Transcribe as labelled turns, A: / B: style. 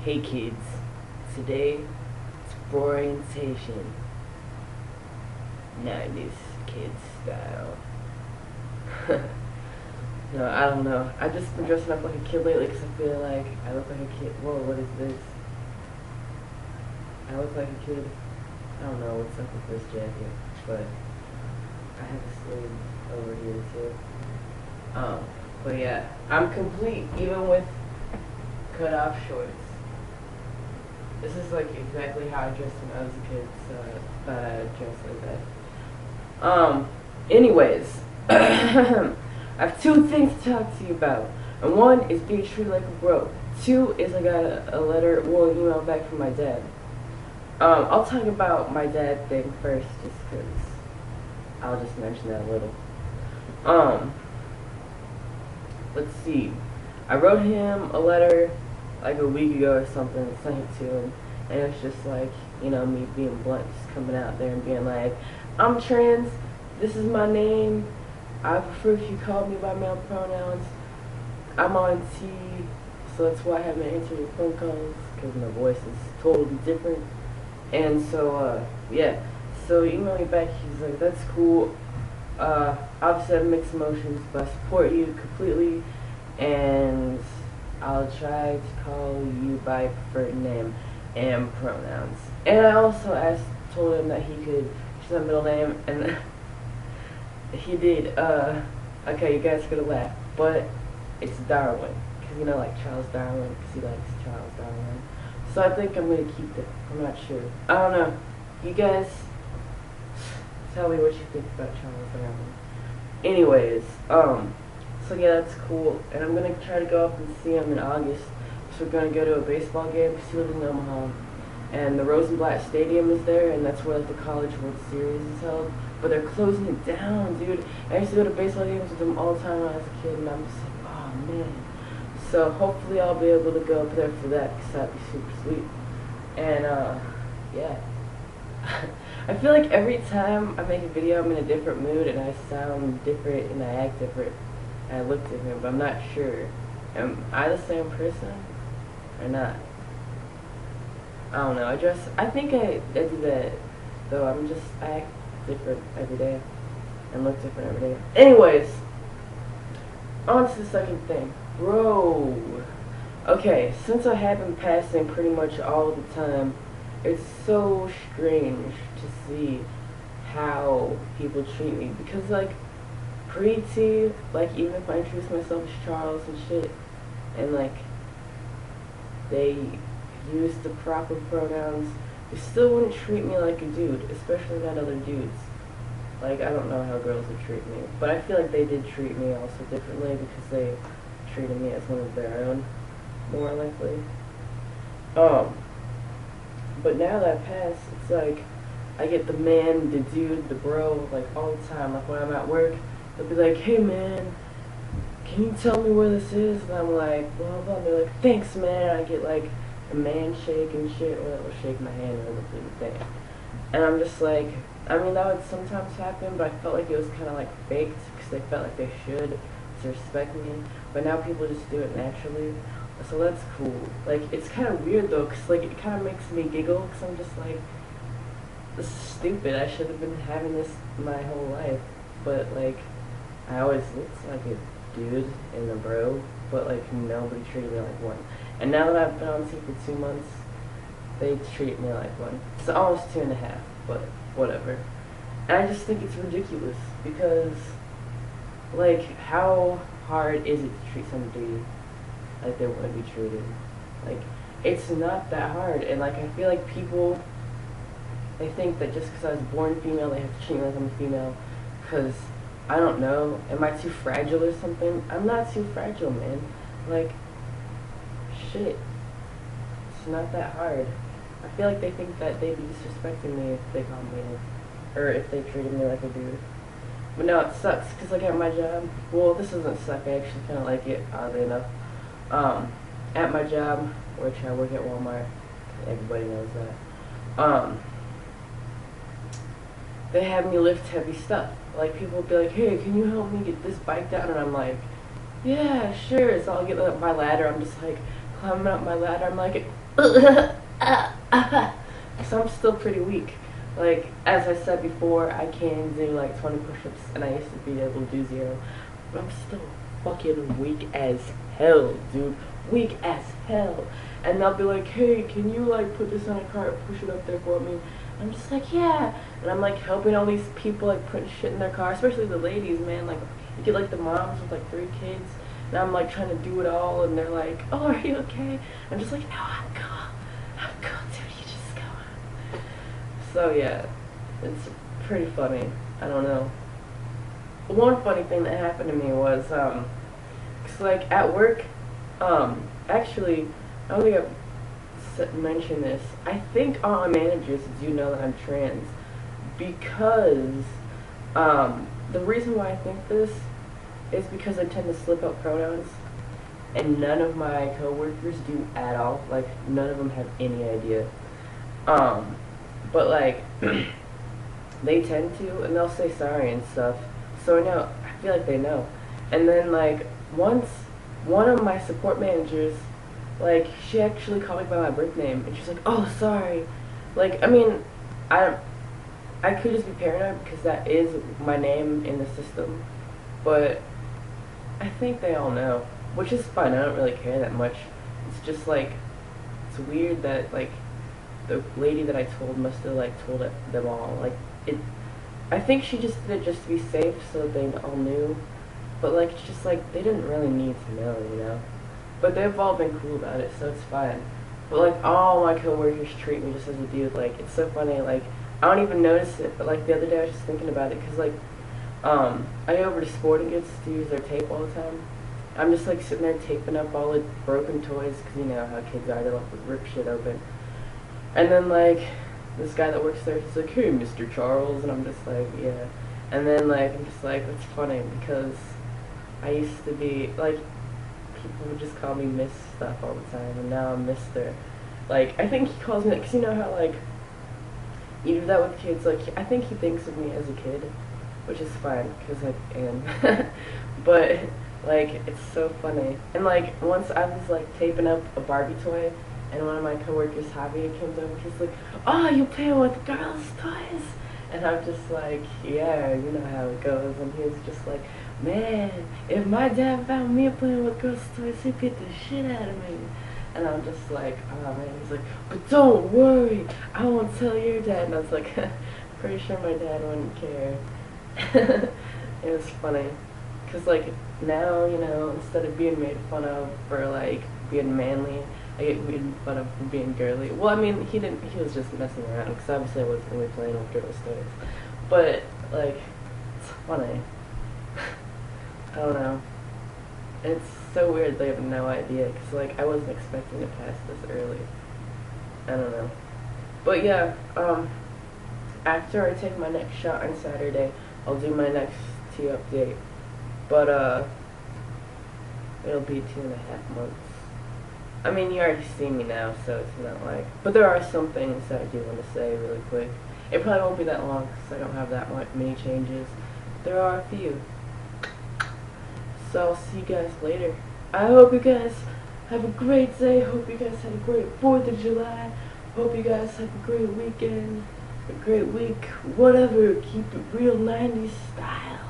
A: Hey kids, today it's Brorientation. 90s kids style. No, I don't know. I've just been dressing up like a kid lately because I feel like I look like a kid. Whoa, what is this? I look like a kid. I don't know what's up with this jacket, but I have a sleeve over here too. But yeah, I'm complete even with cut off shorts. This is like exactly how I dressed when I was a kid, so I thought I'd dress like that. Anyways, I have two things to talk to you about. And one is being treated like a bro. Two is I got a letter, well, an email back from my dad. I'll talk about my dad thing first, just because I'll just mention that a little. Let's see. I wrote him a letter like a week ago or something, sent it to him, and it's just like, you know, me being blunt, just coming out there and being like, I'm trans, this is my name, I prefer if you call me by male pronouns, I'm on T, so that's why I haven't answered your phone calls, because my voice is totally different. And so, yeah, so he emailed me back, he's like, that's cool, obviously I have mixed emotions, but I support you completely, and I'll try to call you by preferred name and pronouns. And I also told him that he could choose my middle name, and he did. Okay, you guys are gonna laugh, but it's Darwin, because you know, like Charles Darwin, because he likes Charles Darwin. So I think I'm gonna keep it. I'm not sure. I don't know. You guys tell me what you think about Charles Darwin. Anyways, so yeah, that's cool, and I'm gonna try to go up and see him in August. So we're gonna go to a baseball game because he lives in Omaha, and the Rosenblatt Stadium is there, and that's where like the College World Series is held. But they're closing it down, dude. I used to go to baseball games with them all the time when I was a kid, and I'm just like, oh man. So hopefully I'll be able to go up there for that because that'd be super sweet. And yeah. I feel like every time I make a video, I'm in a different mood, and I sound different, and I act different. I look different, but I'm not sure. Am I the same person or not? I don't know. I think I do that, though. I act different every day and look different every day. Anyways, on to the second thing. Bro. Okay, since I have been passing pretty much all the time, it's so strange to see how people treat me. Because, like, pre-T, like, even if I introduce myself as Charles and shit, and, like, they use the proper pronouns, they still wouldn't treat me like a dude, especially not other dudes. Like, I don't know how girls would treat me, but I feel like they did treat me also differently because they treated me as one of their own, more likely. But now that I've passed, it's like, I get the man, the dude, the bro, like, all the time. Like, when I'm at work, they'll be like, hey man, can you tell me where this is? And I'm like, blah blah. And they're like, thanks man. I get like a man shake and shit, or they'll shake my hand or they'll do the thing. And I'm just like, I mean, that would sometimes happen, but I felt like it was kind of like faked because they felt like they should to respect me. But now people just do it naturally, so that's cool. Like, it's kind of weird though, because like it kind of makes me giggle because I'm just like, this is stupid. I should have been having this my whole life, but like, I always looked like a dude and a bro, but like nobody treated me like one. And now that I've been on T for 2 months, they treat me like one. It's almost 2.5, but whatever. And I just think it's ridiculous because, like, how hard is it to treat somebody like they want to be treated? Like, it's not that hard. And like, I feel like people, they think that just because I was born female, they have to treat me like I'm a female. Because, I don't know, am I too fragile or something? I'm not too fragile, man. Like, shit. It's not that hard. I feel like they think that they'd be disrespecting me if they called me, or if they treated me like a dude. But no, it sucks, because like at my job, well, this doesn't suck, I actually kind of like it, oddly enough. At my job, which I work at Walmart, everybody knows that, they have me lift heavy stuff. Like, people will be like, hey, can you help me get this bike down? And I'm like, yeah, sure. So I'll get up my ladder, I'm just like climbing up my ladder, I'm like, so I'm still pretty weak. Like, as I said before, I can do like 20 push-ups, and I used to be able to do 0. But I'm still fucking weak as hell, dude. Weak as hell. And they'll be like, hey, can you like put this on a cart, push it up there for me? I'm just like, yeah. And I'm like helping all these people like put shit in their car, especially the ladies, man. Like, you get like the moms with like 3 kids, and I'm like trying to do it all, and they're like, oh, are you okay? I'm just like, no, I'm cool. I'm cool, dude. You just go on. So yeah, it's pretty funny. I don't know. One funny thing that happened to me was, cause like at work, actually, I don't think I've mentioned this. I think all my managers do know that I'm trans, because, the reason why I think this is because I tend to slip up pronouns, and none of my coworkers do at all. Like, none of them have any idea. But like, they tend to, and they'll say sorry and stuff. So I feel like they know. And then like, once, one of my support managers, like, she actually called me by my birth name, and she's like, oh, sorry. Like, I mean, I could just be paranoid because that is my name in the system, but I think they all know, which is fine. I don't really care that much. It's just like, it's weird that like the lady that I told must have like told them all. Like, I think she just did it just to be safe so they all knew, but like, it's just like they didn't really need to know, you know. But they've all been cool about it, so it's fine. But like, all my coworkers treat me just as a dude. Like, it's so funny. Like, I don't even notice it, but like the other day I was just thinking about it, because like, I go over to sporting goods to use their tape all the time. I'm just like sitting there taping up all the broken toys, because you know how kids are, they like to rip shit open. And then like, this guy that works there, he's like, hey, Mr. Charles, and I'm just like, yeah. And then like, I'm just like, it's funny, because I used to be, like, people would just call me Miss stuff all the time, and now I'm Mr. Like, I think he calls me that, because you know how like, you do that with kids, like, I think he thinks of me as a kid, which is fine, because I am. But like, it's so funny. And like, once I was like taping up a Barbie toy, and one of my coworkers, Javier, comes over, he's like, oh, you playing with girls' toys? And I'm just like, yeah, you know how it goes. And he was just like, man, if my dad found me playing with girls' toys, he'd beat the shit out of me. And I'm just like, oh man. He's like, but don't worry, I won't tell your dad. And I was like, pretty sure my dad wouldn't care. It was funny, because like, now, you know, instead of being made fun of for like being manly, I get made fun of for being girly. Well, I mean, he was just messing around, because obviously I wasn't really playing with girls' toys. But like, it's funny. I don't know. It's so weird they have no idea, because like, I wasn't expecting to pass this early. I don't know. But yeah, after I take my next shot on Saturday, I'll do my next T update. But it'll be 2.5 months. I mean, you already see me now, so it's not like, but there are some things that I do want to say really quick. It probably won't be that long, because I don't have that many changes. There are a few. So I'll see you guys later. I hope you guys have a great day. Hope you guys had a great 4th of July. Hope you guys have a great weekend, a great week, whatever. Keep it real 90s style.